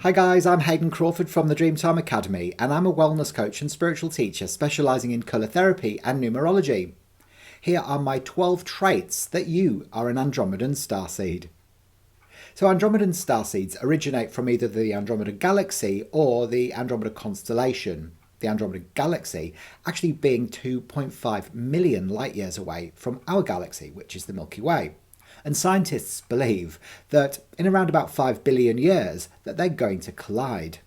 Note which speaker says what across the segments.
Speaker 1: Hi guys, I'm Hayden Crawford from the Dreamtime Academy, and I'm a wellness coach and spiritual teacher specialising in colour therapy and numerology. Here are my 12 traits that you are an Andromedan Starseed. So Andromedan Starseeds originate from either the Andromeda Galaxy or the Andromeda constellation. The Andromeda Galaxy actually being 2.5 million light years away from our galaxy, which is the Milky Way. And scientists believe that in around about 5 billion years that they're going to collide.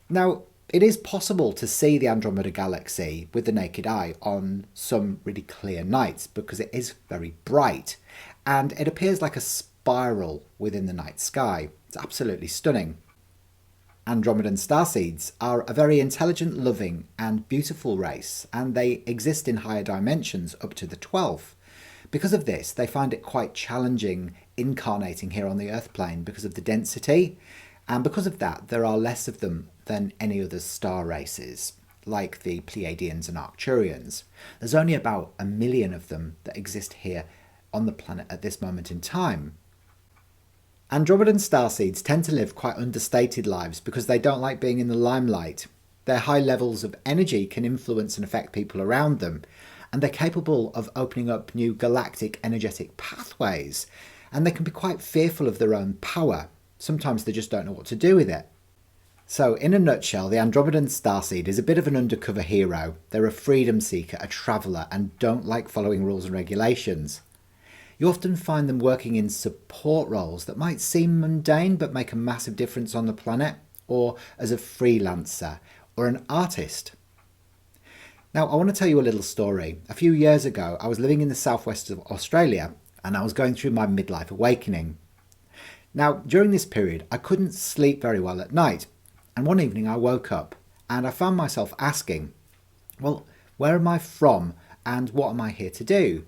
Speaker 1: Now, it is possible to see the Andromeda Galaxy with the naked eye on some really clear nights because it is very bright and it appears like a spiral within the night sky. It's absolutely stunning. Andromedan Starseeds are a very intelligent, loving and beautiful race, and they exist in higher dimensions up to the 12th. Because of this, they find it quite challenging incarnating here on the Earth plane because of the density, and because of that there are less of them than any other star races, like the Pleiadians and Arcturians. There's only about 1 million of them that exist here on the planet at this moment in time. Andromedan Starseeds tend to live quite understated lives because they don't like being in the limelight. Their high levels of energy can influence and affect people around them, and they're capable of opening up new galactic energetic pathways, and they can be quite fearful of their own power. Sometimes they just don't know what to do with it. So in a nutshell, the Andromedan Starseed is a bit of an undercover hero. They're a freedom seeker, a traveller, and don't like following rules and regulations. You often find them working in support roles that might seem mundane but make a massive difference on the planet, or as a freelancer or an artist. Now, I want to tell you a little story. A few years ago, I was living in the southwest of Australia and I was going through my midlife awakening. Now, during this period, I couldn't sleep very well at night. And one evening I woke up and I found myself asking, well, where am I from and what am I here to do?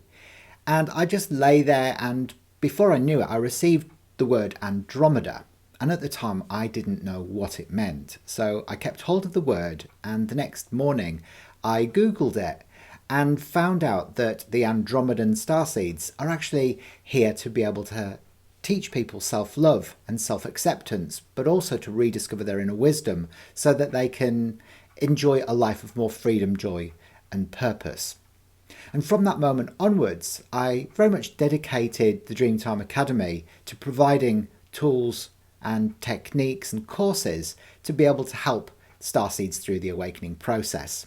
Speaker 1: And I just lay there, and before I knew it, I received the word Andromeda. And at the time, I didn't know what it meant. So I kept hold of the word, and the next morning, I Googled it and found out that the Andromedan Starseeds are actually here to be able to teach people self-love and self-acceptance, but also to rediscover their inner wisdom so that they can enjoy a life of more freedom, joy, and purpose. And from that moment onwards, I very much dedicated the Dreamtime Academy to providing tools and techniques and courses to be able to help Starseeds through the awakening process.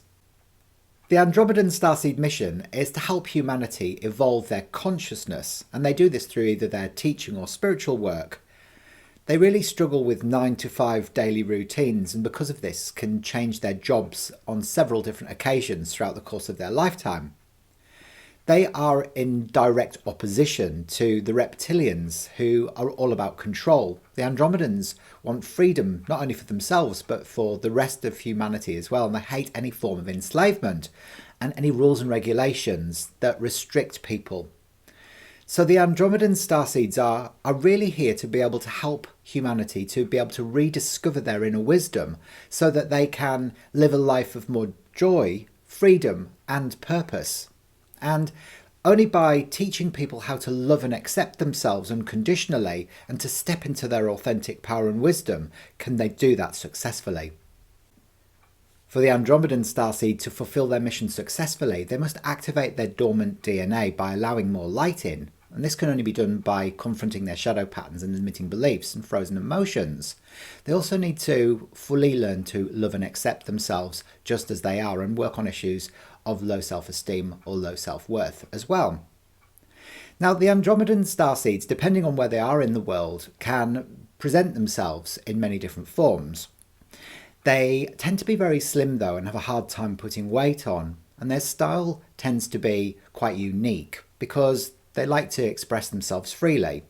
Speaker 1: The Andromedan Starseed mission is to help humanity evolve their consciousness, and they do this through either their teaching or spiritual work. They really struggle with 9 to 5 daily routines, and because of this can change their jobs on several different occasions throughout the course of their lifetime. They are in direct opposition to the reptilians, who are all about control. The Andromedans want freedom, not only for themselves, but for the rest of humanity as well. And they hate any form of enslavement and any rules and regulations that restrict people. So the Andromedan Starseeds are really here to be able to help humanity to be able to rediscover their inner wisdom so that they can live a life of more joy, freedom, and purpose. And only by teaching people how to love and accept themselves unconditionally and to step into their authentic power and wisdom can they do that successfully. For the Andromedan Starseed to fulfill their mission successfully, they must activate their dormant DNA by allowing more light in. And this can only be done by confronting their shadow patterns and limiting beliefs and frozen emotions. They also need to fully learn to love and accept themselves just as they are and work on issues of low self-esteem or low self-worth as well. Now, the Andromedan Starseeds, depending on where they are in the world, can present themselves in many different forms. They tend to be very slim though and have a hard time putting weight on, and their style tends to be quite unique because they like to express themselves freely.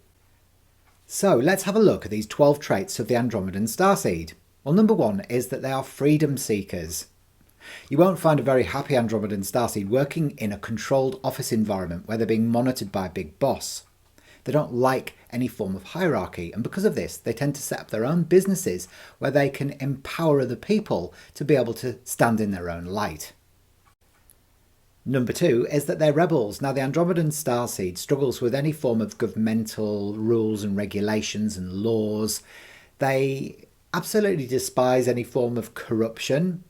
Speaker 1: So let's have a look at these 12 traits of the Andromedan Starseed. Well, number 1 is that they are freedom seekers. You won't find a very happy Andromedan Starseed working in a controlled office environment where they're being monitored by a big boss. They don't like any form of hierarchy, and because of this, they tend to set up their own businesses where they can empower other people to be able to stand in their own light. Number 2 is that they're rebels. Now, the Andromedan Starseed struggles with any form of governmental rules and regulations and laws. They absolutely despise any form of corruption.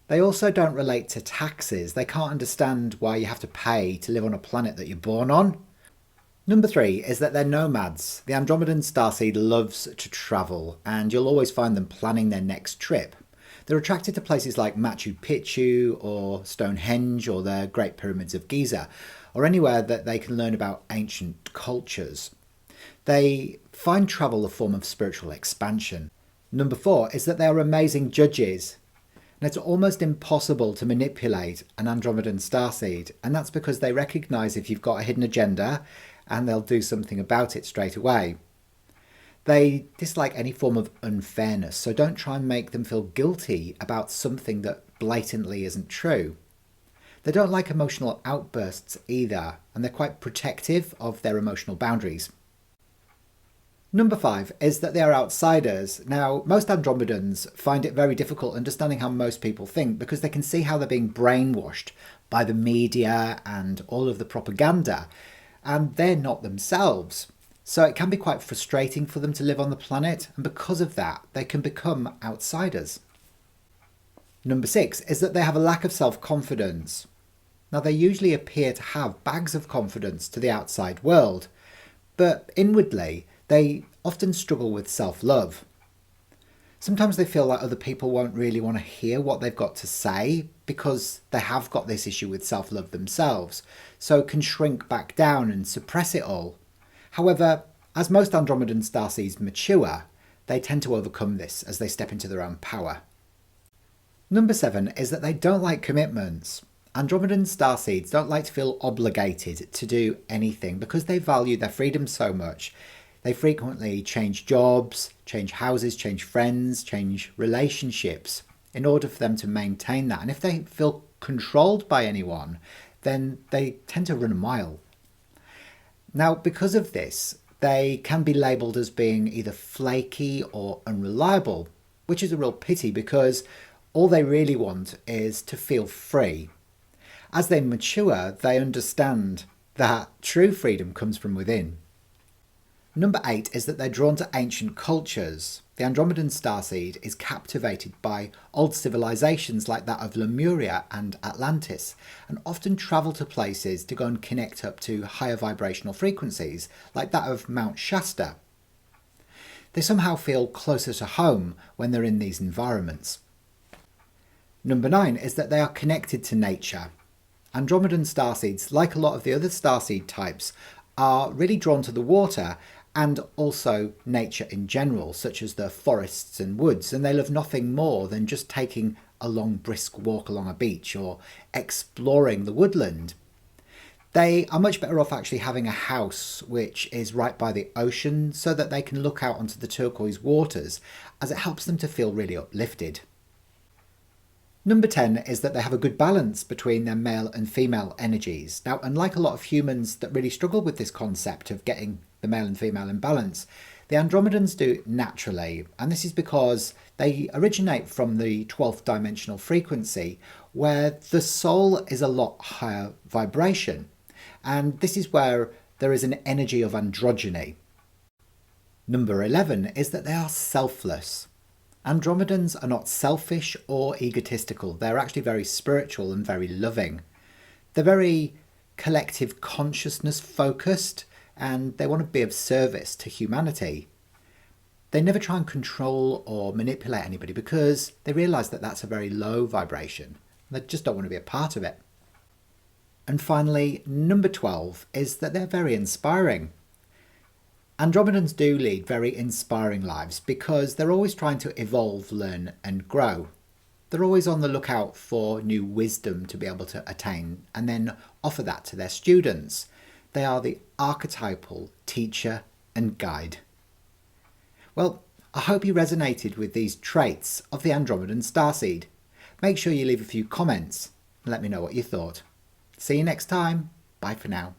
Speaker 1: They also don't relate to taxes. They can't understand why you have to pay to live on a planet that you're born on. Number 3 is that they're nomads. The Andromedan Starseed loves to travel, and you'll always find them planning their next trip. They're attracted to places like Machu Picchu or Stonehenge or the Great Pyramids of Giza, or anywhere that they can learn about ancient cultures. They find travel a form of spiritual expansion. Number 4 is that they are amazing judges. And it's almost impossible to manipulate an Andromedan Starseed, and that's because they recognise if you've got a hidden agenda, and they'll do something about it straight away. They dislike any form of unfairness, so don't try and make them feel guilty about something that blatantly isn't true. They don't like emotional outbursts either, and they're quite protective of their emotional boundaries. Number 5 is that they are outsiders. Now, most Andromedans find it very difficult understanding how most people think because they can see how they're being brainwashed by the media and all of the propaganda, and they're not themselves. So it can be quite frustrating for them to live on the planet, and because of that, they can become outsiders. Number 6 is that they have a lack of self-confidence. Now, they usually appear to have bags of confidence to the outside world, but inwardly, they often struggle with self-love. Sometimes they feel like other people won't really want to hear what they've got to say because they have got this issue with self-love themselves, so can shrink back down and suppress it all. However, as most Andromedan Starseeds mature, they tend to overcome this as they step into their own power. Number 7 is that they don't like commitments. Andromedan Starseeds don't like to feel obligated to do anything because they value their freedom so much. They frequently change jobs, change houses, change friends, change relationships in order for them to maintain that. And if they feel controlled by anyone, then they tend to run a mile. Now, because of this, they can be labelled as being either flaky or unreliable, which is a real pity because all they really want is to feel free. As they mature, they understand that true freedom comes from within. Number 8 is that they're drawn to ancient cultures. The Andromedan Starseed is captivated by old civilizations like that of Lemuria and Atlantis, and often travel to places to go and connect up to higher vibrational frequencies like that of Mount Shasta. They somehow feel closer to home when they're in these environments. Number 9 is that they are connected to nature. Andromedan Starseeds, like a lot of the other Starseed types, are really drawn to the water and also nature in general, such as the forests and woods, and they love nothing more than just taking a long brisk walk along a beach or exploring the woodland. They are much better off actually having a house which is right by the ocean so that they can look out onto the turquoise waters, as it helps them to feel really uplifted. Number 10 is that they have a good balance between their male and female energies. Now, unlike a lot of humans that really struggle with this concept of getting the male and female in balance, the Andromedans do naturally, and this is because they originate from the 12th dimensional frequency, where the soul is a lot higher vibration, and this is where there is an energy of androgyny. Number 11 is that they are selfless. Andromedans are not selfish or egotistical. They're actually very spiritual and very loving. They're very collective consciousness focused, and they want to be of service to humanity. They never try and control or manipulate anybody because they realise that that's a very low vibration. They just don't want to be a part of it. And finally, number 12 is that they're very inspiring. Andromedans do lead very inspiring lives because they're always trying to evolve, learn and grow. They're always on the lookout for new wisdom to be able to attain and then offer that to their students. They are the archetypal teacher and guide. Well, I hope you resonated with these traits of the Andromedan Starseed. Make sure you leave a few comments and let me know what you thought. See you next time. Bye for now.